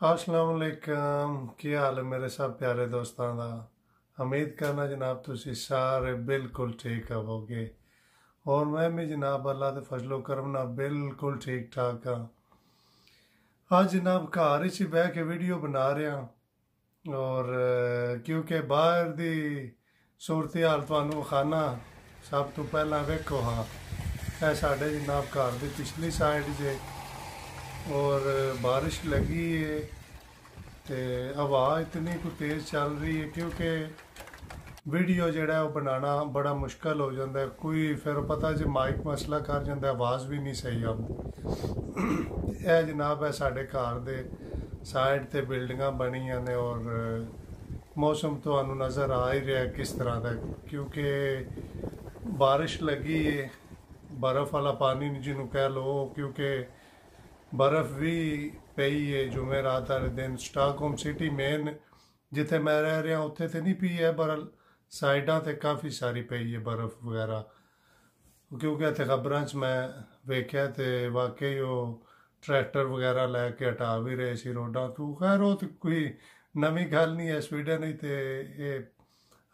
अस्सलाम वालेकुम। की हाल है मेरे सब प्यारे दोस्तों का। उम्मीद करना जनाब तुसी सारे बिल्कुल ठीक होवोगे और मैं भी जनाब अल्लाह के फजलो करम नाल बिल्कुल ठीक ठाक हाँ। आज जनाब घर च बह के वीडियो बना रहा और क्योंकि बाहर दी सूरत हाल तुहानू खाना सब तो पहला वेखो। हाँ, यह साढ़े जनाब घर की पिछली साइड जे और बारिश लगी है तो हवा इतनी को तेज़ चल रही है क्योंकि वीडियो जड़ा वो बनाना बड़ा मुश्किल हो जाता है। कोई फिर पता जो माइक मसला कर जाता है, आवाज़ भी नहीं सही आती। यह जनाब है साढ़े घर दे साइड ते बिल्डिंगां बनियां ने और मौसम तो नज़र आ ही रहा है किस तरह का, क्योंकि बारिश लगी है। बर्फ़ वाला पानी जिन्हों कह लो, क्योंकि बर्फ़ भी पई है जुमेरात वाले दिन। स्टॉकहोम सिटी मेन जिथे मैं रह रहा उत्थे तो नहीं पी है, पर साइडा ते काफ़ी सारी पई है बर्फ़ वगैरह, क्योंकि इतने खबरों च मैं वेख्या तो वाकई वो ट्रैक्टर वगैरह लैके हटा भी रहे सी रोडा तो। खैर वो तो कोई नवी गल नहीं है, स्वीडन ही तो ये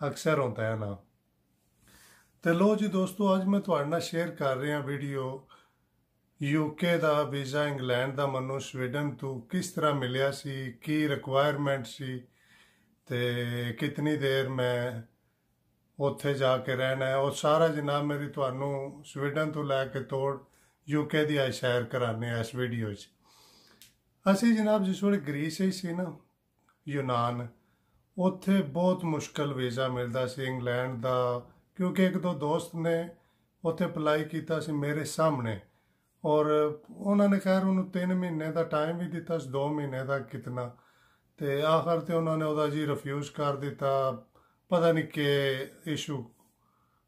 अक्सर होता है ना। तो लो जी दोस्तों, अज मैं तुहाडे नाल शेयर कर रहा वीडियो यूके का वीज़ा इंग्लैंड का मनु स्वीडन तो किस तरह मिलिया सी, की रिक्वायरमेंट सी ते कितनी देर मैं उत्थे जाके रहना है। और सारा जनाब मेरी तुहानू स्वीडन तो लैके तोड़ यूके की अज सैर कराने इस वीडियो च। असी जनाब जिस वे ग्रीस ही सी ना, यूनान, उत्थे बहुत मुश्किल वीज़ा मिलता सी इंग्लैंड का, क्योंकि एक दो दोस्त ने उत्थे अप्लाई किया सी मेरे सामने और उन्होंने खैर उन्होंने 3 महीने का टाइम भी दिता, 2 महीने का कितना, तो आखिर तो उन्होंने वह जी रिफ्यूज़ कर दिता। पता नहीं के इशू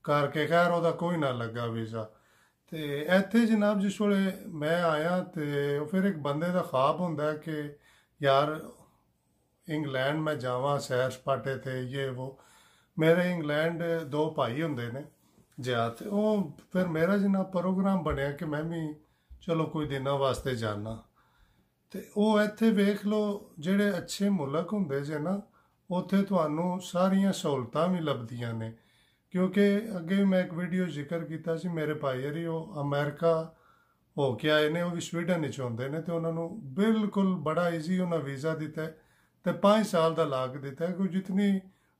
करके खैर वह कोई ना लगा वीज़ा। तो इत्थे जनाब जिस वे मैं आया तो फिर एक बंदे का ख्वाब होंदा है कि यार इंग्लैंड में जावा, सैर सपाटे थे ये वो। मेरे इंग्लैंड 2 भाई होंदे ने ज्यादा, वो फिर मेरा जनाब प्रोग्राम बनया कि मैं भी चलो कोई दिनों वास्ते जाना। तो वो इत्थे वेख लो जेड़े अच्छे मुल्क होंदे जे ना, उत्थे तुहानू सारियां सहूलतां भी लभदियां ने। क्योंकि अगे भी मैं एक वीडियो जिक्र किया सी, मेरे भाई हरी वो अमेरिका हो के आए ने, वो भी स्वीडन च होंदे ने, तो उन्होंने बिल्कुल बड़ा ईजी उन्हें वीज़ा दिता है तो 5 साल का लाग दिता है, कोई जितनी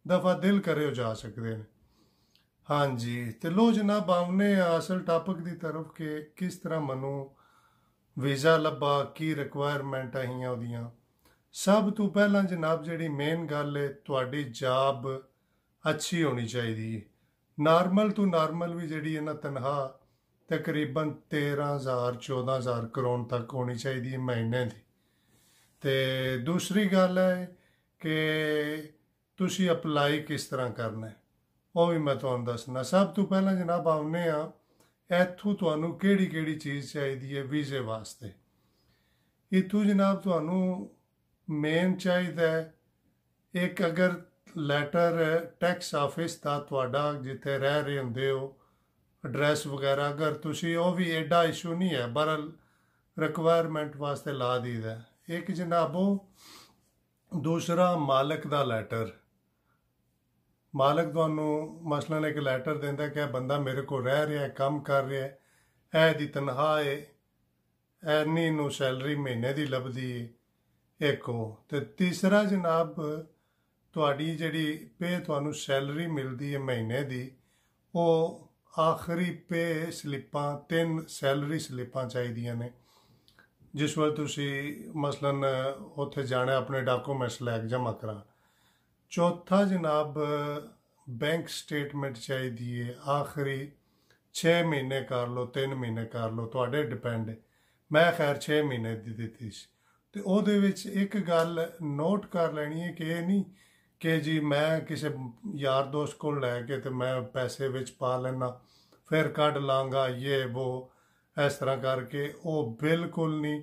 दफ़ा दिल करे हो जा सकते हैं। हाँ जी, तो लो जनाब आमने असल टॉपिक की तरफ के किस तरह मनु वीज़ा लब्भा, की रिक्वायरमेंट हियां उहदियां। सब तो पहला जनाब जी मेन गल है, तुहाडी जॉब अच्छी होनी चाहिए। नॉर्मल तो नॉर्मल भी जी है ना तनख्वाह तकरीबन 13,000 14,000 करोड़ तक होनी चाहिए महीने की। तो दूसरी गल है कि तुसी अप्लाई किस तरह करना है, वह भी मैं तुहानू दसना। सब तो पहला जनाब आने इत्थों तुहानू केड़ी केड़ी चीज़ चाहिए है वीज़े वास्ते। इत्थों जनाब तुहानू मेन चाहिए एक अगर लैटर टैक्स ऑफिस का तुहाडा जिथे रह रहे होंदे हो एड्रैस वगैरह, अगर तुसी वो भी एडा इशू नहीं है, बहरल रिक्वायरमेंट वास्ते ला दीदा। एक जनाबो दूसरा मालक का लैटर। मालक तुहानू मसलन एक लैटर देंदा कि बंदा मेरे को रह रहा है, काम कर रहा है, एदी तनख्वाह है, एनी नू सैलरी महीने की लभदी है, एक हो। तो तीसरा जनाब तुहाडी जिहड़ी पे तुहानू सैलरी मिलती है महीने की, वो आखिरी पे स्लिपां 3 सैलरी स्लिपां चाहिए ने, जिस वेल तुसी मसलन उत्थे जाना अपने डॉक्यूमेंट्स लैके जमा करा। चौथा जनाब बैंक स्टेटमेंट चाहिए है, आखिरी 6 महीने कर लो 3 महीने कर लो, तुहाडे डिपेंड है। मैं खैर 6 महीने दी दित्ती सी। तो ਉਹਦੇ ਵਿੱਚ एक गल नोट कर लैनी है कि ये नहीं कि जी मैं किसी यार दोस्त को लैके तो मैं पैसे विच पा लेना फिर कढ़ लाँगा ये वो, इस तरह करके वो बिल्कुल नहीं,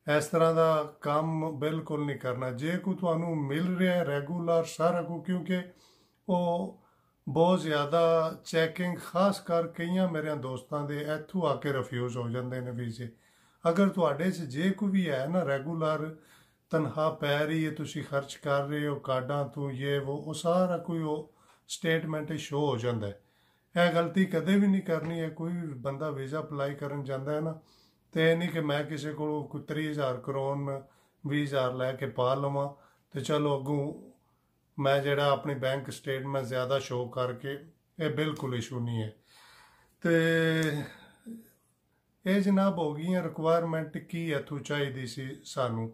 इस तरह का काम बिल्कुल नहीं करना। जे कोई तुहानू मिल रहा है रेगूलर सारा को, क्योंकि वो बहुत ज़्यादा चैकिंग खास कर कई मेरे दोस्तों के इत्थों आके रिफ्यूज़ हो जाते हैं वीज़े। अगर तुहाडे च जे कोई भी है ना रेगूलर ਤਨਖਾਹ ਪੈ ਰਹੀ ਹੈ, ਤੁਸੀਂ ਖਰਚ ਕਰ ਰਹੇ ਹੋ ਕਾਰਡਾਂ ਤੋਂ, ਉਹ ਸਾਰਾ ਕੋਈ ਉਹ ਸਟੇਟਮੈਂਟ ਸ਼ੋ ਹੋ ਜਾਂਦਾ ਹੈ। ਇਹ ਗਲਤੀ ਕਦੇ ਵੀ ਨਹੀਂ ਕਰਨੀ ਹੈ। ਕੋਈ ਵੀ ਬੰਦਾ ਵੀਜ਼ਾ ਅਪਲਾਈ ਕਰਨ ਜਾਂਦਾ ਹੈ ਨਾ, ਤੇ ਇਹ ਨਹੀਂ ਕਿ ਮੈਂ ਕਿਸੇ ਕੋਲੋਂ ਕੋਈ 30,000 ਕਰੋਨ 20,000 ਲੈ ਕੇ ਪਾ ਲਵਾਂ ਤੇ ਚਲੋ ਅੱਗੋਂ ਮੈਂ ਜਿਹੜਾ ਆਪਣੀ ਬੈਂਕ ਸਟੇਟਮੈਂਟ ਜ਼ਿਆਦਾ ਸ਼ੋਅ ਕਰਕੇ, ਇਹ ਬਿਲਕੁਲ ਇਸ਼ੂ ਨਹੀਂ ਹੈ। ਤੇ ਇਹ ਜਨਾਬ ਹੋ ਗਈਆਂ ਰਿਕੁਆਇਰਮੈਂਟ ਕੀ ਇੱਥੋਂ ਚਾਹੀਦੀ ਸੀ ਸਾਨੂੰ।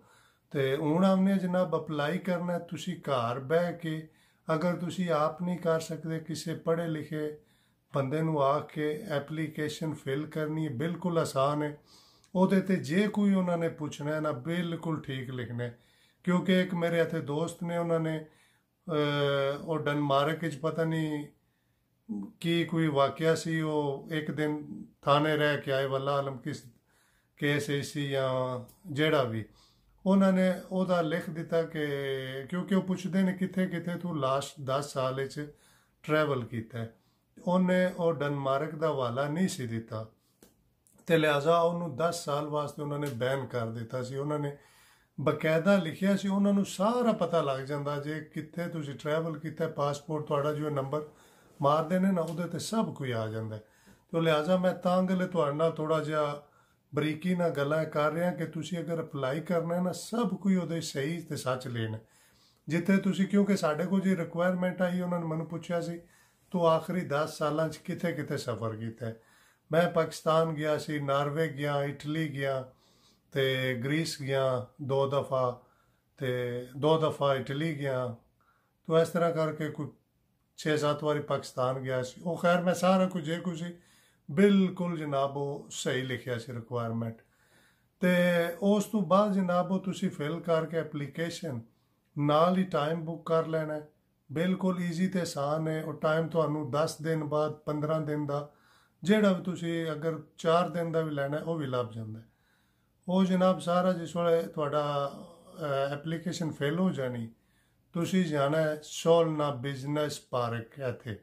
ਤੇ ਹੁਣ ਆਮਨੇ ਜਨਾਬ ਅਪਲਾਈ ਕਰਨਾ, ਤੁਸੀਂ ਘਰ ਬਹਿ ਕੇ, ਅਗਰ ਤੁਸੀਂ ਆਪ ਨਹੀਂ ਕਰ ਸਕਦੇ, ਕਿਸੇ ਪੜ੍ਹੇ ਲਿਖੇ ਬੰਦੇ ਨੂੰ ਆ ਕੇ ਐਪਲੀਕੇਸ਼ਨ ਫਿਲ ਕਰਨੀ ਹੈ, ਬਿਲਕੁਲ ਆਸਾਨ ਹੈ। ਉਹਦੇ ਤੇ ਜੇ ਕੋਈ ਉਹਨਾਂ ਨੇ ਪੁੱਛਣਾ ਹੈ ਨਾ, ਬਿਲਕੁਲ ਠੀਕ ਲਿਖਣਾ ਹੈ। ਕਿਉਂਕਿ ਇੱਕ ਮੇਰੇ ਇੱਥੇ ਦੋਸਤ ਨੇ, ਉਹਨਾਂ ਨੇ ਉਹ ਡਨਮਾਰਕ ਵਿੱਚ ਪਤਾ ਨਹੀਂ ਕੀ ਕੋਈ ਵਾਕਿਆ ਸੀ, ਉਹ ਇੱਕ ਦਿਨ ਥਾਣੇ ਰਹਿ ਕੇ ਆਏ, ਵੱਲਾ ਆਲਮ ਕਿਸ ਕੇਸ ਸੀ ਜਾਂ ਜਿਹੜਾ ਵੀ, ਉਹਨਾਂ ਨੇ ਉਹਦਾ ਲਿਖ ਦਿੱਤਾ ਕਿ ਕਿਉਂਕਿ ਉਹ ਪੁੱਛਦੇ ਨੇ ਕਿੱਥੇ ਕਿੱਥੇ ਤੂੰ ਲਾਸਟ 10 ਸਾਲ ਵਿੱਚ ਟਰੈਵਲ ਕੀਤਾ, ਉਹਨੇ ਉਹ ਡਨਮਾਰਕ ਦਾ ਹਵਾਲਾ ਨਹੀਂ ਸੀ ਦਿੱਤਾ ਤੇ ਲਿਹਾਜ਼ਾ ਉਹਨੂੰ 10 ਸਾਲ ਵਾਸਤੇ ਉਹਨਾਂ ਨੇ ਬੈਨ ਕਰ ਦਿੱਤਾ ਸੀ। ਉਹਨਾਂ ਨੇ ਬਕਾਇਦਾ ਲਿਖਿਆ ਸੀ, ਉਹਨਾਂ ਨੂੰ ਸਾਰਾ ਪਤਾ ਲੱਗ ਜਾਂਦਾ ਜੇ ਕਿੱਥੇ ਤੁਸੀਂ ਟਰੈਵਲ ਕੀਤਾ, ਪਾਸਪੋਰਟ ਤੁਹਾਡਾ ਜੋ ਨੰਬਰ ਮਾਰਦੇ ਨੇ ਨਾ, ਉਹਦੇ ਤੇ ਸਭ ਕੁਝ ਆ ਜਾਂਦਾ। ਤੇ ਲਿਹਾਜ਼ਾ ਮੈਂ ਤਾਂ ਗਲੇ ਤੁਹਾਡੇ ਨਾਲ ਥੋੜਾ ਜਿਹਾ ਬਰੀਕੀ ਨਾਲ ਗੱਲਾਂ ਕਰ ਰਿਹਾ ਕਿ ਤੁਸੀਂ ਅਗਰ ਅਪਲਾਈ ਕਰਨਾ ਹੈ ਨਾ, ਸਭ ਕੁਝ ਉਹਦੇ ਸਹੀ ਤੇ ਸੱਚ ਲੈਣਾ ਜਿੱਥੇ ਤੁਸੀਂ, ਕਿਉਂਕਿ ਸਾਡੇ ਕੋਲ ਜੀ ਰਿਕੁਆਇਰਮੈਂਟ ਆਈ, ਉਹਨਾਂ ਨੇ ਮੈਨੂੰ ਪੁੱਛਿਆ ਸੀ ਤੂੰ ਆਖਰੀ 10 ਸਾਲਾਂ 'ਚ ਕਿੱਥੇ ਕਿੱਥੇ ਸਫ਼ਰ ਕੀਤਾ ਹੈ। ਮੈਂ ਪਾਕਿਸਤਾਨ ਗਿਆ ਸੀ, ਨਾਰਵੇ ਗਿਆ, ਇਟਲੀ ਗਿਆ ਤੇ ਗ੍ਰੀਸ ਗਿਆ 2 ਦਫਾ, ਤੇ 2 ਦਫਾ ਇਟਲੀ ਗਿਆ। ਤੋ ਇਸ ਤਰ੍ਹਾਂ ਕਰਕੇ ਕੋਈ 6-7 ਵਾਰੀ ਪਾਕਿਸਤਾਨ ਗਿਆ ਸੀ। ਉਹ ਖੈਰ ਮੈਂ ਸਾਰਾ ਕੁਝ ਜੇ ਕੁਝ ਬਿਲਕੁਲ ਜਨਾਬ ਉਹ ਸਹੀ ਲਿਖਿਆ ਸੀ ਰਿਕੁਆਇਰਮੈਂਟ। ਤੇ ਉਸ ਤੋਂ ਬਾਅਦ ਜਨਾਬ ਉਹ ਤੁਸੀਂ ਫਿਲ ਕਰਕੇ ਐਪਲੀਕੇਸ਼ਨ ਨਾਲ ਹੀ ਟਾਈਮ ਬੁੱਕ ਕਰ ਲੈਣਾ ਹੈ। ਬਿਲਕੁਲ ਈਜ਼ੀ ਤੇ ਆਸਾਨ ਹੈ। ਉਹ ਟਾਈਮ ਤੁਹਾਨੂੰ 10 ਦਿਨ ਬਾਅਦ, 15 ਦਿਨ ਦਾ, ਜਿਹੜਾ ਵੀ ਤੁਸੀਂ ਅਗਰ 4 ਦਿਨ ਦਾ ਵੀ ਲੈਣਾ ਉਹ ਵੀ ਲੱਭ ਜਾਂਦਾ ਹੈ। ਉਹ ਜਨਾਬ ਸਾਰਾ ਜਿਸ ਵੇਲੇ ਤੁਹਾਡਾ ਐਪਲੀਕੇਸ਼ਨ ਫਿਲ ਹੋ ਜਾਣੀ, ਤੁਸੀਂ ਜਾਣਾ ਹੈ ਸੋਲਨਾ ਬਿਜ਼ਨਸ ਪਾਰਕ, ਇੱਥੇ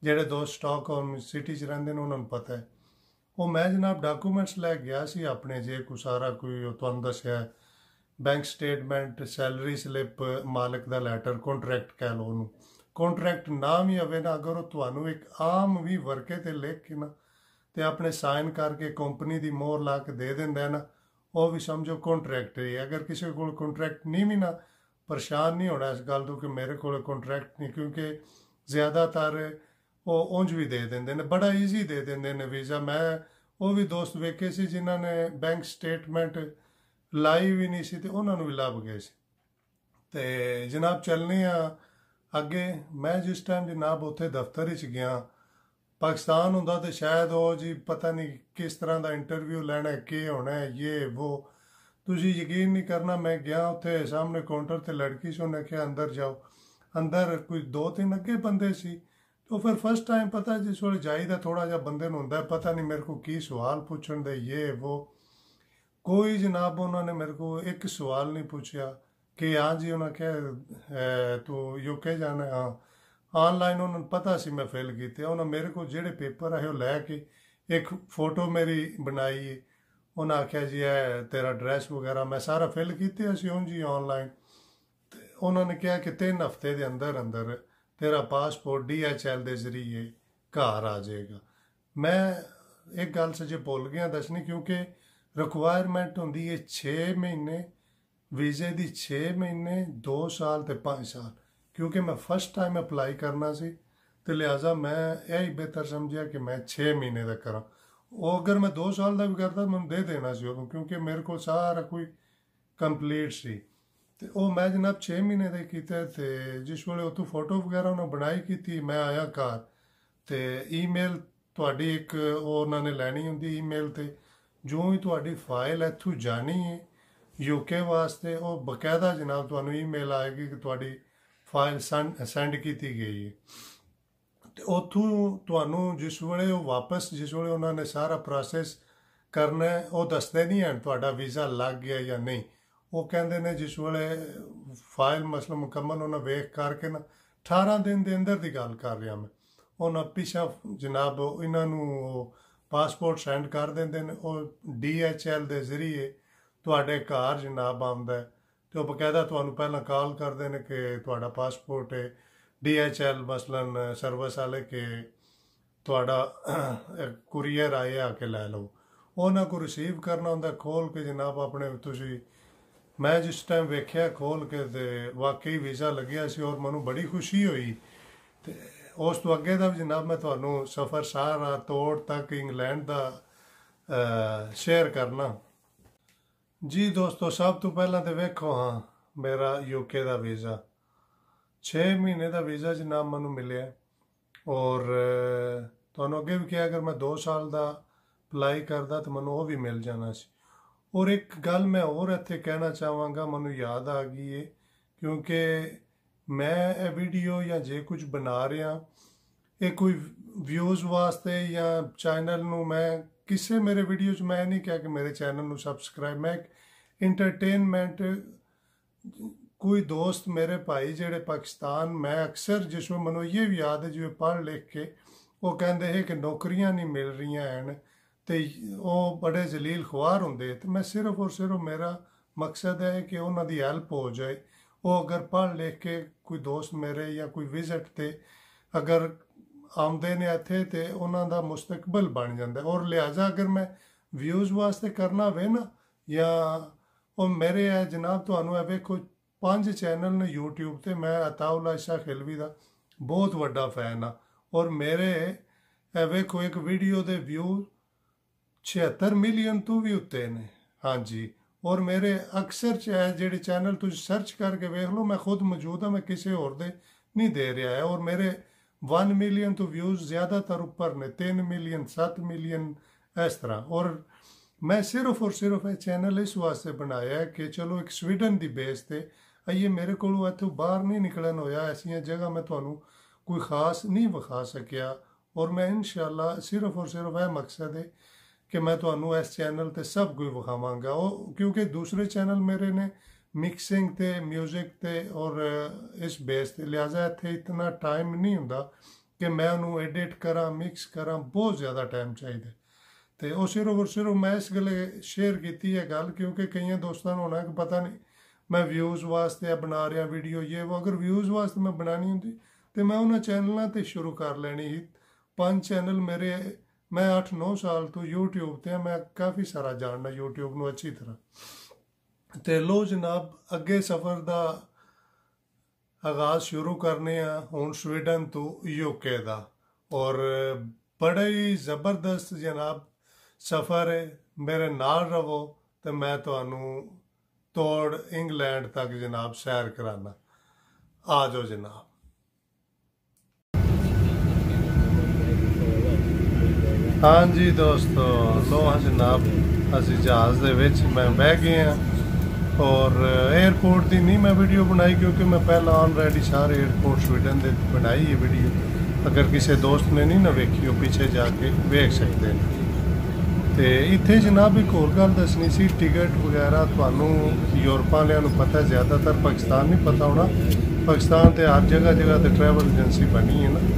ਜਿਹੜੇ ਦੋਸਤ ਸਟਾਕਹੋਲਮ ਸਿਟੀ 'ਚ ਰਹਿੰਦੇ ਨੇ ਉਹਨਾਂ ਨੂੰ ਪਤਾ ਹੈ। ਉਹ ਮੈਂ ਜਨਾਬ ਡਾਕੂਮੈਂਟਸ ਲੈ ਗਿਆ ਸੀ ਆਪਣੇ, ਜੇ ਕੋਈ ਸਾਰਾ ਕੋਈ ਉਹ ਤੁਹਾਨੂੰ ਦੱਸਿਆ, ਬੈਂਕ ਸਟੇਟਮੈਂਟ, ਸੈਲਰੀ ਸਲਿੱਪ, ਮਾਲਕ ਦਾ ਲੈਟਰ, ਕੰਟਰੈਕਟ ਕਹਿ ਲਓ ਉਹਨੂੰ। ਕੰਟਰੈਕਟ ਨਾਮ ਹੀ ਹੋਵੇ ਨਾ, ਅਗਰ ਉਹ ਤੁਹਾਨੂੰ ਇੱਕ ਆਮ ਵੀ ਵਰਕੇ ਤੇ ਲਿਖ ਕੇ ਨਾ ਤੇ ਆਪਣੇ ਸਾਈਨ ਕਰਕੇ ਕੰਪਨੀ ਦੀ ਮੋਹਰ ਲਾ ਕੇ ਦੇ ਦਿੰਦਾ ਨਾ, ਉਹ ਵੀ ਸਮਝੋ ਕੰਟਰੈਕਟ ਹੈ। ਅਗਰ ਕਿਸੇ ਕੋਲ ਕੰਟਰੈਕਟ ਨਹੀਂ ਵੀ ਨਾ, ਪਰੇਸ਼ਾਨ ਨਹੀਂ ਹੋਣਾ ਇਸ ਗੱਲ ਤੋਂ ਕਿ ਮੇਰੇ ਕੋਲ ਕੰਟਰੈਕਟ ਨਹੀਂ, ਕਿਉਂਕਿ ਜ਼ਿਆਦਾਤਰ ਉਹ ਉਂਝ ਵੀ ਦੇ ਦਿੰਦੇ ਨੇ, ਬੜਾ ਈਜ਼ੀ ਦੇ ਦਿੰਦੇ ਨੇ ਵੀਜ਼ਾ। ਮੈਂ ਉਹ ਵੀ ਦੋਸਤ ਵੇਖੇ ਸੀ ਜਿਨ੍ਹਾਂ ਨੇ ਬੈਂਕ ਸਟੇਟਮੈਂਟ ਲਾਈ ਵੀ ਨਹੀਂ ਸੀ ਤੇ ਉਹਨਾਂ ਨੂੰ ਵੀ ਲੱਭ ਗਏ ਸੀ। ਤੇ ਜਨਾਬ ਚੱਲਨੇ ਆ ਅੱਗੇ। ਮੈਂ ਜਿਸ ਟਾਈਮ ਜਨਾਬ ਉੱਥੇ ਦਫ਼ਤਰ ਵਿੱਚ ਗਿਆ, ਪਾਕਿਸਤਾਨ ਹੁੰਦਾ ਤੇ ਸ਼ਾਇਦ ਉਹ ਜੀ ਪਤਾ ਨਹੀਂ ਕਿਸ ਤਰ੍ਹਾਂ ਦਾ ਇੰਟਰਵਿਊ ਲੈਣਾ, ਕੀ ਹੋਣਾ ਹੈ, ਉਹ ਤੁਸੀਂ ਯਕੀਨ ਨਹੀਂ ਕਰਨਾ। ਮੈਂ ਗਿਆ ਉੱਥੇ, ਸਾਹਮਣੇ ਕਾਊਂਟਰ ਤੇ ਲੜਕੀ ਸੀ, ਉਹਨੇ ਕਿਹਾ ਅੰਦਰ ਜਾਓ। ਅੰਦਰ ਕੋਈ 2-3 ਅੱਗੇ ਬੰਦੇ ਸੀ। तो फिर फर्स्ट टाइम पता जिस वे जाइदा थोड़ा जहा बंदे होंगे पता नहीं मेरे को की सवाल पूछण दे, वो कोई जनाब उन्होंने मेरे को एक सवाल नहीं पूछा कि हाँ जी, उन्होंने क्या तू यूके जाना है, हाँ ऑनलाइन उन्होंने पता सी मैं फिल किए। उन्होंने मेरे को जेडे पेपर है वो लैके एक फोटो मेरी बनाई, उन्हें आख्या जी है तेरा ड्रैस वगैरह मैं सारा फिल किया जी ऑनलाइन। उन्होंने कहा कि 3 हफ्ते के अंदर अंदर तेरा पासपोर्ट DHL के जरिए घर आ जाएगा। मैं एक गल सजे भुल गया दसनी, क्योंकि रिक्वायरमेंट होंगी है 6 महीने वीजे की, 6 महीने 2 साल तो 5 साल। क्योंकि मैं फर्स्ट टाइम अप्लाई करना सी तो लिहाजा मैं यही बेहतर समझा कि मैं 6 महीने का करा। वो अगर मैं 2 साल का भी करता मैं दे देना सी उदों, क्योंकि मेरे को सारा कोई कंप्लीट सी। तो वह मैं जनाब 6 महीने का किया। तो जिस वे उतों फोटो वगैरह उन्होंने बनाई की, मैं आया घर तो ईमेल थोड़ी एक उन्होंने लैनी होंगी ईमेल ते, जो भी थोड़ी फाइल इतों जानी है यूके वास्ते, वो बकायदा जनाब तुहानू ईमेल आएगी कि थोड़ी फाइल सेंड की गई है। तो उतों तुहानू जिस वे वापस जिस वे उन्होंने सारा प्रोसैस करना है, वो दसते नहीं हैं तुहाडा वीज़ा लग गया या नहीं। वो कहते हैं जिस वे फाइल मसला मुकम्मल उन्हें वेख करके ना 18 दिन के अंदर की गल कर रहा मैं, उन्हें पिछा जनाब इन्हों पासपोर्ट सेंड कर देंगे, और DHL के जरिए तुहाडे घर जनाब आंदा है ਤੇ ਉਹ ਬਕਾਇਦਾ ਤੁਹਾਨੂੰ ਪਹਿਲਾਂ ਕਾਲ ਕਰਦੇ ਨੇ ਕਿ ਤੁਹਾਡਾ ਪਾਸਪੋਰਟ ਹੈ DHL ਮਸਲਨ ਸਰਵਿਸ ਵਾਲੇ ਕਿ ਤੁਹਾਡਾ ਕੁਰੀਅਰ ਆਏ ਆ ਕੇ ਲੈ ਲਓ। ਉਹਨਾਂ को ਰਿਸੀਵ ਕਰਨਾ ਹੁੰਦਾ ਖੋਲ ਕੇ ਜਨਾਬ ਆਪਣੇ ਤੁਸੀਂ। ਮੈਂ ਜਿਸ ਟਾਈਮ ਵੇਖਿਆ ਖੋਲ ਕੇ ਤੇ ਵਾਕਈ ਵੀਜ਼ਾ ਲੱਗਿਆ ਸੀ ਔਰ ਮੈਨੂੰ ਬੜੀ ਖੁਸ਼ੀ ਹੋਈ। ਤੇ ਉਸ ਤੋਂ ਅੱਗੇ ਦਾ ਵੀ ਜਨਾਬ ਮੈਂ ਤੁਹਾਨੂੰ ਸਫ਼ਰ ਸਾਰਾ ਤੋੜ ਤੱਕ ਇੰਗਲੈਂਡ ਦਾ ਸ਼ੇਅਰ ਕਰਨਾ। ਜੀ ਦੋਸਤੋ, ਸਭ ਤੋਂ ਪਹਿਲਾਂ ਤੇ ਵੇਖੋ ਹਾਂ ਮੇਰਾ UK ਦਾ ਵੀਜ਼ਾ 6 ਮਹੀਨੇ ਦਾ ਵੀਜ਼ਾ ਜਨਾਬ ਮੈਨੂੰ ਮਿਲਿਆ। ਔਰ ਤੁਹਾਨੂੰ ਅੱਗੇ ਵੀ ਕਿਹਾ ਅਗਰ ਮੈਂ 2 ਸਾਲ ਦਾ ਅਪਲਾਈ ਕਰਦਾ ਤਾਂ ਮੈਨੂੰ ਉਹ ਵੀ ਮਿਲ ਜਾਣਾ ਸੀ। ਔਰ ਇੱਕ ਗੱਲ ਮੈਂ ਹੋਰ ਇੱਥੇ ਕਹਿਣਾ ਚਾਹਾਂਗਾ, ਮੈਨੂੰ ਯਾਦ ਆ ਗਈ ਹੈ, ਕਿਉਂਕਿ ਮੈਂ ਇਹ ਵੀਡੀਓ ਜਾਂ ਜੇ ਕੁਝ ਬਣਾ ਰਿਹਾ ਇਹ ਕੋਈ ਵਿਊਜ਼ ਵਾਸਤੇ ਜਾਂ ਚੈਨਲ ਨੂੰ ਮੈਂ ਕਿਸੇ ਮੇਰੇ ਵੀਡੀਓ 'ਚ ਮੈਂ ਨਹੀਂ ਕਿਹਾ ਕਿ ਮੇਰੇ ਚੈਨਲ ਨੂੰ ਸਬਸਕ੍ਰਾਈਬ, ਮੈਂ ਇੰਟਰਟੇਨਮੈਂਟ। ਕੋਈ ਦੋਸਤ ਮੇਰੇ ਭਾਈ ਜਿਹੜੇ ਪਾਕਿਸਤਾਨ, ਮੈਂ ਅਕਸਰ ਜਿਸ ਨੂੰ ਮੈਨੂੰ ਇਹ ਵੀ ਯਾਦ ਹੈ ਜਿਵੇਂ ਪੜ੍ਹ ਲਿਖ ਕੇ ਉਹ ਕਹਿੰਦੇ ਹੈ ਕਿ ਨੌਕਰੀਆਂ ਨਹੀਂ ਮਿਲ ਰਹੀਆਂ ਹਨ ਤੇ ਉਹ ਬੜੇ ਜਲੀਲ ਖੁਆਰ ਹੁੰਦੇ। ਤੇ ਮੈਂ ਸਿਰਫ ਔਰ ਸਿਰਫ ਮੇਰਾ ਮਕਸਦ ਹੈ ਕਿ ਉਹਨਾਂ ਦੀ ਹੈਲਪ ਹੋ ਜਾਏ। ਉਹ ਅਗਰ ਪੜ੍ਹ ਲਿਖ ਕੇ ਕੋਈ ਦੋਸਤ ਮੇਰੇ ਜਾਂ ਕੋਈ ਵਿਜ਼ਿਟ ਤੇ ਅਗਰ ਆਉਂਦੇ ਨੇ ਇੱਥੇ ਤੇ ਉਹਨਾਂ ਦਾ ਮੁਸਤਕਬਲ ਬਣ ਜਾਂਦਾ। ਔਰ ਲਿਹਾਜ਼ਾ ਅਗਰ ਮੈਂ ਵਿਊਜ਼ ਵਾਸਤੇ ਕਰਨਾ ਹੋਵੇ ਨਾ ਜਾਂ ਉਹ ਮੇਰੇ ਹੈ ਜਨਾਬ, ਤੁਹਾਨੂੰ ਇਹ ਵੇਖੋ 5 ਚੈਨਲ ਨੇ YouTube ਤੇ। ਮੈਂ ਅਤਾਉਲਾ ਇਸ਼ਾ ਖਿਲਵੀ ਦਾ ਬਹੁਤ ਵੱਡਾ ਫੈਨ ਆ ਔਰ ਮੇਰੇ ਇਹ ਵੇਖੋ ਇੱਕ ਵੀਡੀਓ ਦੇ ਵਿਊ 76 ਮਿਲੀਅਨ ਤੋਂ ਵੀ ਉੱਤੇ ਨੇ। ਹਾਂਜੀ, ਔਰ ਮੇਰੇ ਅਕਸਰ ਜਿਹੜੇ ਚੈਨਲ ਤੁਸੀਂ ਸਰਚ ਕਰਕੇ ਵੇਖ ਲਓ, ਮੈਂ ਖੁਦ ਮੌਜੂਦ ਹਾਂ, ਮੈਂ ਕਿਸੇ ਹੋਰ ਦੇ ਨਹੀਂ ਦੇ ਰਿਹਾ ਹੈ। ਔਰ ਮੇਰੇ 1 ਮਿਲੀਅਨ ਤੋਂ ਵਿਊਜ਼ ਜ਼ਿਆਦਾਤਰ ਉੱਪਰ ਨੇ, 3 ਮਿਲੀਅਨ 7 ਮਿਲੀਅਨ ਇਸ ਤਰ੍ਹਾਂ। ਔਰ ਮੈਂ ਸਿਰਫ ਔਰ ਸਿਰਫ ਇਹ ਚੈਨਲ ਇਸ ਵਾਸਤੇ ਬਣਾਇਆ ਹੈ ਕਿ ਚਲੋ ਇੱਕ ਸਵੀਡਨ ਦੀ ਬੇਸ ਤੇ ਆਈਏ, ਮੇਰੇ ਕੋਲੋਂ ਇੱਥੋਂ ਬਾਹਰ ਨਹੀਂ ਨਿਕਲਣ ਹੋਇਆ, ਐਸੀਆਂ ਜਗ੍ਹਾ ਮੈਂ ਤੁਹਾਨੂੰ ਕੋਈ ਖਾਸ ਨਹੀਂ ਵਿਖਾ ਸਕਿਆ। ਔਰ ਮੈਂ ਇਨਸ਼ਾਅੱਲਾ ਸਿਰਫ ਔਰ ਸਿਰਫ ਇਹ ਮਕਸਦ ਹੈ ਕਿ ਮੈਂ ਤੁਹਾਨੂੰ ਇਸ ਚੈਨਲ ਤੇ ਸਭ ਕੁਝ ਵਿਖਾਵਾਂਗਾ। ਉਹ ਕਿਉਂਕਿ ਦੂਸਰੇ ਚੈਨਲ ਮੇਰੇ ਨੇ ਮਿਕਸਿੰਗ ਤੇ ਮਿਊਜ਼ਿਕ ਤੇ ਔਰ ਇਸ ਬੇਸ ਤੇ, ਲਿਹਾਜ਼ਾ ਇੱਥੇ ਇਤਨਾ ਟਾਈਮ ਨਹੀਂ ਹੁੰਦਾ ਕਿ ਮੈਂ ਉਹਨੂੰ ਐਡਿਟ ਕਰਾਂ, ਮਿਕਸ ਕਰਾਂ, ਬਹੁਤ ਜ਼ਿਆਦਾ ਟਾਈਮ ਚਾਹੀਦਾ। ਤੇ ਉਹ ਸਿਰਫ ਔਰ ਸਿਰਫ ਮੈਂ ਇਸ ਗੱਲੇ ਸ਼ੇਅਰ ਕੀਤੀ ਹੈ ਗੱਲ ਕਿਉਂਕਿ ਕਈਆਂ ਦੋਸਤਾਂ ਨੂੰ ਹੋਣਾ ਕਿ ਪਤਾ ਨਹੀਂ ਮੈਂ ਵਿਊਜ਼ ਵਾਸਤੇ ਬਣਾ ਰਿਹਾ ਵੀਡੀਓ ਇਹ ਉਹ। ਅਗਰ ਵਿਊਜ਼ ਵਾਸਤੇ ਮੈਂ ਬਣਾਉਣੀ ਹੁੰਦੀ ਤੇ ਮੈਂ ਉਹਨਾਂ ਚੈਨਲਾਂ ਤੇ ਸ਼ੁਰੂ ਕਰ ਲੈਣੀ ਸੀ। 5 ਚੈਨਲ ਮੇਰੇ, ਮੈਂ 8-9 ਸਾਲ ਤੋਂ YouTube ਤੇ ਮੈਂ ਕਾਫੀ ਸਾਰਾ ਜਾਣਦਾ YouTube ਨੂੰ ਅੱਛੀ ਤਰ੍ਹਾਂ। ਤੇ ਲੋ ਜਨਾਬ, ਅੱਗੇ ਸਫ਼ਰ ਦਾ ਆਗਾਜ਼ ਸ਼ੁਰੂ ਕਰਨੇ ਆ ਹੁਣ ਸਵੀਡਨ ਤੋਂ UK ਦਾ। ਔਰ ਬੜਾ ਹੀ ਜ਼ਬਰਦਸਤ ਜਨਾਬ ਸਫ਼ਰ ਹੈ, ਮੇਰੇ ਨਾਲ ਰਹੋ ਤੇ ਮੈਂ ਤੁਹਾਨੂੰ ਤੋੜ ਇੰਗਲੈਂਡ ਤੱਕ ਜਨਾਬ ਸੈਰ ਕਰਾਨਾ। ਆ ਜਾਓ ਜਨਾਬ। हाँ जी दोस्तों, लो हाँ जनाब, असी जहाज़ दे विच मैं बह गए हैं। और एयरपोर्ट की नहीं मैं वीडियो बनाई क्योंकि मैं पहला ऑलरेडी सारे एयरपोर्ट स्वीडन दे बनाई है वीडियो। अगर किसी दोस्त ने नहीं ना वेखी हो पीछे जाके वेख सकते हैं। तो इत्थे जनाब एक होर गल दसनी सी, टिकट वगैरह तुहानू यूरोप वालियां नू पता, ज़्यादातर पाकिस्तान नहीं पता होना। पाकिस्तान ते हर जगह जगह ते ट्रैवल एजेंसी बनी है ना,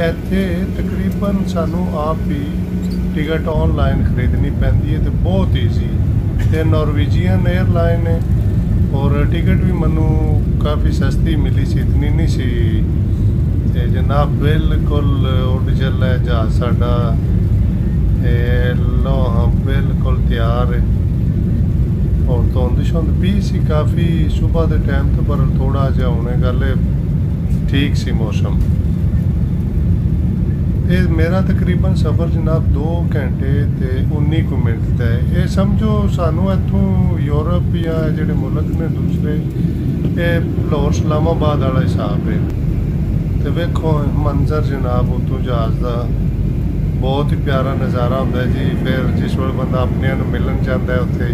ਇੱਥੇ ਤਕਰੀਬਨ ਸਾਨੂੰ ਆਪ ਹੀ ਟਿਕਟ ਆਨਲਾਈਨ ਖਰੀਦਣੀ ਪੈਂਦੀ ਹੈ ਤੇ ਬਹੁਤ ਈਜ਼ੀ। ਤੇ ਨੋਰਵੇਜੀਅਨ 에ਅਰਲਾਈਨ ਹੈ ਔਰ ਟਿਕਟ ਵੀ ਮੈਨੂੰ ਕਾਫੀ ਸਸਤੀ ਮਿਲੀ ਸੀ, ਇਤਨੀ ਨਹੀਂ ਸੀ। ਤੇ ਜਨਾਬ ਬਿਲਕੁਲ ਉੱਡ ਚੱਲਾ ਜਹਾਜ਼ ਸਾਡਾ, ਲੋ ਹਾਂ ਬਿਲਕੁਲ ਤਿਆਰ ਹੈ। ਔਰ ਧੁੰਦ ਸ਼ੁੰਦ ਪਈ ਸੀ ਕਾਫੀ ਸੁਬਾਹ ਦੇ ਟਾਈਮ ਤੇ, ਪਰ ਥੋੜਾ ਜਿਹਾ ਹੁਣੇ ਗੱਲ ਠੀਕ ਸੀ ਮੌਸਮ। ਇਹ ਮੇਰਾ ਤਕਰੀਬਨ ਸਫ਼ਰ ਜਨਾਬ 2 ਘੰਟੇ ਤੇ 19 ਕੁ ਮਿੰਟ ਦਾ ਹੈ। ਇਹ ਸਮਝੋ ਸਾਨੂੰ ਇੱਥੋਂ ਯੂਰਪ ਜਾਂ ਜਿਹੜੇ ਮੁਲਕ ਨੇ ਦੂਸਰੇ, ਇਹ ਲਾਹੌਰ ਇਸਲਾਮਾਬਾਦ ਵਾਲਾ ਹਿਸਾਬ ਹੈ। ਤੇ ਵੇਖੋ ਮੰਜ਼ਰ ਜਨਾਬ ਉੱਤੋਂ ਜਹਾਜ਼ ਦਾ ਬਹੁਤ ਹੀ ਪਿਆਰਾ ਨਜ਼ਾਰਾ ਹੁੰਦਾ ਜੀ। ਫਿਰ ਜਿਸ ਵੇਲੇ ਬੰਦਾ ਆਪਣਿਆਂ ਨੂੰ ਮਿਲਣ ਜਾਂਦਾ ਹੈ ਉੱਥੇ,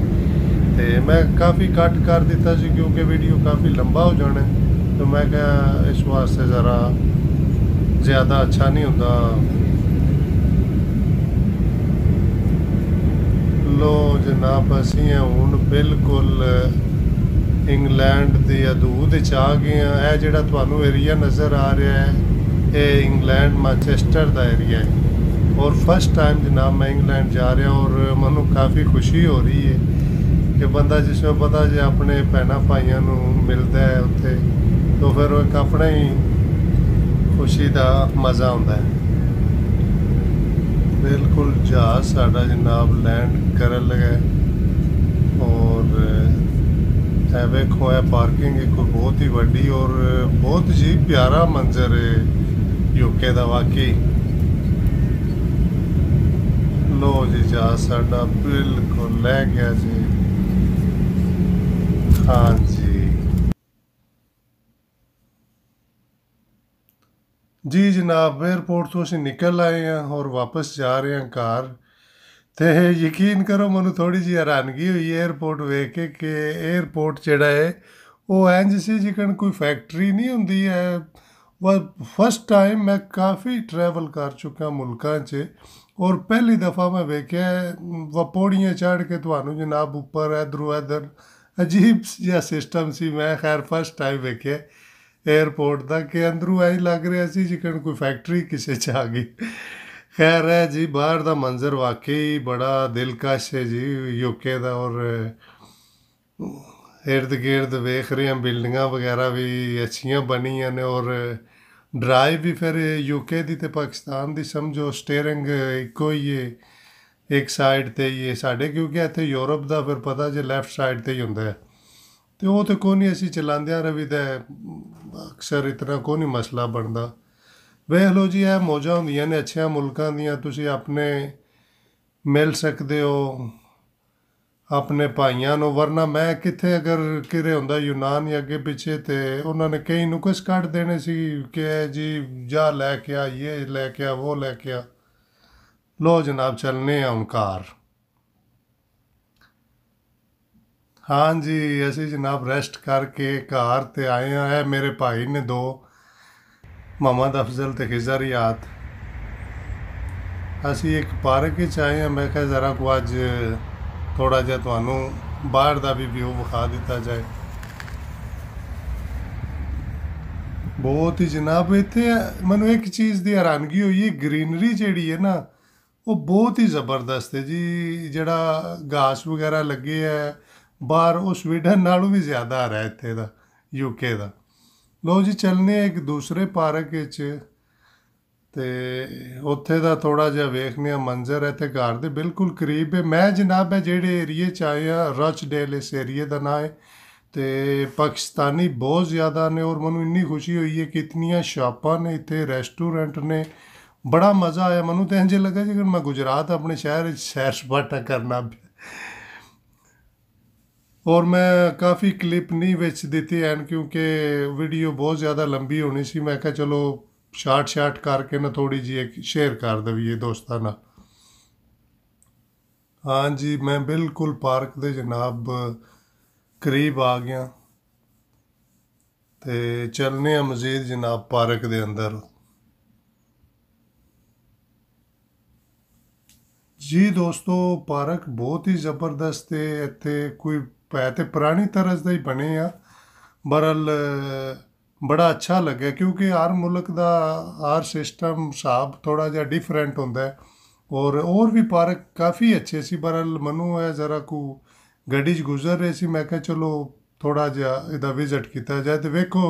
ਤੇ ਮੈਂ ਕਾਫੀ ਕੱਟ ਕਰ ਦਿੱਤਾ ਸੀ ਕਿਉਂਕਿ ਵੀਡੀਓ ਕਾਫੀ ਲੰਬਾ ਹੋ ਜਾਣਾ। ਤੇ ਮੈਂ ਕਿਹਾ ਇਸ ਵਾਸਤੇ ਜ਼ਰਾ ਜ਼ਿਆਦਾ ਅੱਛਾ ਨਹੀਂ ਹੁੰਦਾ। ਲੋ ਜਨਾਬ, ਅਸੀਂ ਹੁਣ ਬਿਲਕੁਲ ਇੰਗਲੈਂਡ ਦੀ ਹਦੂਦ 'ਚ ਆ ਗਏ ਹਾਂ। ਇਹ ਜਿਹੜਾ ਤੁਹਾਨੂੰ ਏਰੀਆ ਨਜ਼ਰ ਆ ਰਿਹਾ ਹੈ ਇਹ ਇੰਗਲੈਂਡ ਮੈਨਚੈਸਟਰ ਦਾ ਏਰੀਆ ਹੈ। ਔਰ ਫਸਟ ਟਾਈਮ ਜਨਾਬ ਮੈਂ ਇੰਗਲੈਂਡ ਜਾ ਰਿਹਾ ਔਰ ਮੈਨੂੰ ਕਾफ़ी खुशी हो रही है कि बंदा जिसमें पता जे अपने भैन भाइयों मिलता है उत्थे तो फिर एक अपना ही खुशी का मज़ा आता है। बिल्कुल जहाज साडा जनाब लैंड कर लगा और वेखो है पार्किंग एक बहुत ही वड्डी और बहुत जी प्यारा मंजर है यूके का वाकई। लो जी जहाज साडा बिल्कुल लै गया जी। हाँ जी जी जनाब एयरपोर्ट तो असीं निकल आए हैं और वापस जा रहे हैं घर। तो यकीन करो मैं थोड़ी जी हैरानगी हुई एयरपोर्ट वेख के कि एयरपोर्ट जोड़ा है वो इंज सी जिकन कोई फैक्ट्री नहीं होंदी है। वह फर्स्ट टाइम मैं काफ़ी ट्रैवल कर चुका मुल्कां च और पहली दफ़ा मैं वेख्या वह पौड़ियाँ चढ़ के तुहानू जनाब उपर इधरों इधर अजीब जिहा सिस्टम सी। मैं खैर फर्स्ट टाइम वेख्या एयरपोर्ट का कि अंदरों इंज लग रहा सी जिकन कोई फैक्ट्री किसी च आ गई। खैर है जी बाहर का मंजर वाकई बड़ा दिलकश है जी यूके का और इर्द गिर्द वेख रहे हैं बिल्डिंगां वगैरह भी अच्छियां बनियां ने और ड्राइव भी फिर यूके दी ते पाकिस्तान दी समझो स्टेयरिंग इक्को ही है एक साइड ते ही है साढ़े क्योंकि इत्थे यूरोप का फिर पता जे लैफ्ट साइड ते ही होंदा है तो वो तो कोई नहीं असी चलांदे रवि ते अक्सर इतना कोई नहीं मसला बनता। वेख लो जी यह मौजा होंदियां ने अच्छियां मुल्कां दियां तुसी अपने मिल सकते हो अपने भाइयों को वरना मैं कितने अगर किरे होंदा यूनान या अगे पिछे तो उन्होंने कई नुकस कट देने सी कि जी जा लैके आ ये लैके आ वो लैके आ। लो जनाब चलने हूँ घर। हाँ जी असी जनाब रेस्ट करके घर ते आए हैं मेरे भाई ने दो मोहम्मद अफजल ते खिजर याद असी एक पार्क आए हैं। मैं क्या ज़रा को अज थोड़ा जिहा तुहानू बाहर का भी व्यू विखा दिता जाए। बहुत ही जनाब इत्थे मैनू एक चीज़ की हैरानगी हुई है ग्रीनरी जिहड़ी है ना वो बहुत ही ज़बरदस्त है जी। जिहड़ा घास वगैरह लगे है बाहर वो स्वीडन नालों भी ज़्यादा आ रहा है इत्थे दा यूके का। लो जी चलने एक दूसरे पार्क ते उत्थे दा थोड़ा जिहा वेखने मंजर है ते घर दे बिल्कुल करीब है। मैं जनाब है जेह्ड़े एरिए च आया रचडेल इस एरिए का नाम है तो पाकिस्तानी बहुत ज़्यादा ने और मैनू इन्नी खुशी हुई है कि इतनियां शॉपां ने इत्थे रेस्टोरेंट ने बड़ा मज़ा आया। मैनू तो इंज लगा जी मैं गुजरात अपने शहर सैर सपाटा करना और मैं काफ़ी क्लिप नहीं विच दिती हैं क्योंकि वीडियो बहुत ज़्यादा लंबी होनी सी। मैं कहा चलो शार्ट करके ना थोड़ी जी एक शेयर कर दवीए दोस्तां नाल। हाँ जी मैं बिल्कुल पार्क दे जनाब करीब आ गया ते चलने मजीद जनाब पार्क दे अंदर। जी दोस्तों पार्क बहुत ही ज़बरदस्त है इत्थे कोई है तो पुरानी तरज का ही बने आ बहरहाल बड़ा अच्छा लगे क्योंकि हर मुल्क का हर सिस्टम हिसाब थोड़ा जिहा डिफरेंट होंदा है और भी पार्क काफ़ी अच्छे सी। बहरहाल मनु है ज़रा को गड्डी च गुजर रहे सी मैं कहा चलो थोड़ा जिहा इहदा विजिट किया जाए तो वेखो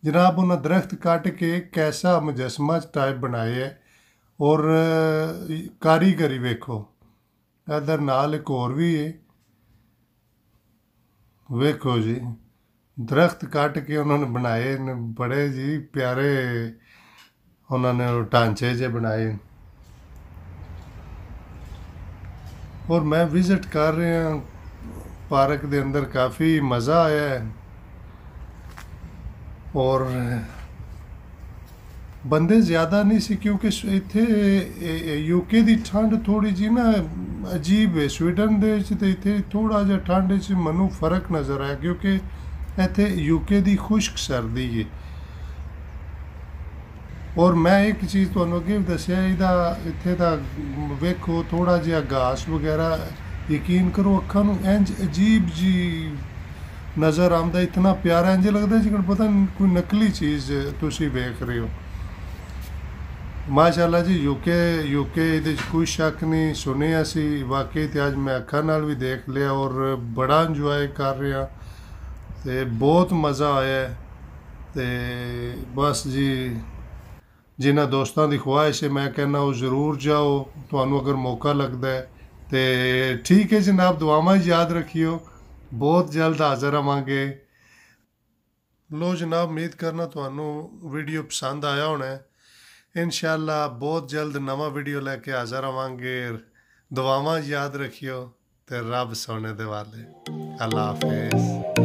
जनाब उन्हें दरख्त कट के कैसा मुजस्मा टाइप बनाए है और कारीगरी वेखो इधर नाल एक होर भी है वेखो जी दरख्त कट के उन्होंने बनाए ने बड़े जी प्यारे उन्होंने ढांचे जे बनाए और मैं विजिट कर रहे हैं पार्क के अंदर काफ़ी मज़ा आया है और बंदे ज़्यादा नहीं सी क्योंकि इत्थे यूके की ठंड थोड़ी जी ना अजीब है। स्वीडन दे इत्थे थोड़ा जिहा ठंड च मनु फर्क नज़र आया क्योंकि इत्थे यूके की खुश्क सर्दी है और मैं एक चीज़ तुहानू अगे भी दस्सिया इहदा इत्थे दा वेखो थोड़ा जिहा घास वगैरह यकीन करो अक्खां नू इंज अजीब जी नज़र आंदा इतना प्यारा इंज लगदा जिकन पता नहीं कोई नकली चीज़ तुसी वेख रहे हो। माशाल्लाह जी यूके ਇਹਦੇ 'ਚ ਕੋਈ ਸ਼ੱਕ ਨਹੀਂ ਸੁਣਿਆ ਸੀ ਵਾਕਈ ਤੇ ਅੱਜ ਮੈਂ ਅੱਖਾਂ ਨਾਲ ਵੀ ਦੇਖ ਲਿਆ ਔਰ ਬੜਾ ਇੰਜੋਏ ਕਰ ਰਿਹਾ ਤੇ ਬਹੁਤ ਮਜ਼ਾ ਆਇਆ ਤੇ ਬਸ ਜੀ ਜਿਨ੍ਹਾਂ ਦੋਸਤਾਂ ਦੀ ਖੁਆਇਸ਼ ਹੈ ਮੈਂ ਕਹਿੰਦਾ ਉਹ ਜ਼ਰੂਰ ਜਾਓ ਤੁਹਾਨੂੰ ਅਗਰ ਮੌਕਾ ਲੱਗਦਾ ਹੈ ਤੇ ਠੀਕ ਹੈ ਜਨਾਬ ਦੁਆਵਾਂ ਯਾਦ ਰੱਖਿਓ ਬਹੁਤ ਜਲਦ ਹਾਜ਼ਰ ਆਵਾਂਗੇ ਲੋ ਜਨਾਬ ਉਮੀਦ ਕਰਨਾ ਤੁਹਾਨੂੰ ਵੀਡੀਓ ਪਸੰਦ ਆਇਆ ਹੋਣਾ ਹੈ इंशाल्लाह बहुत जल्द नवा वीडियो लेके हाजिर आवांगे दुआवां याद रखियो ते रब सोने दे वाले अल्लाह हाफिज।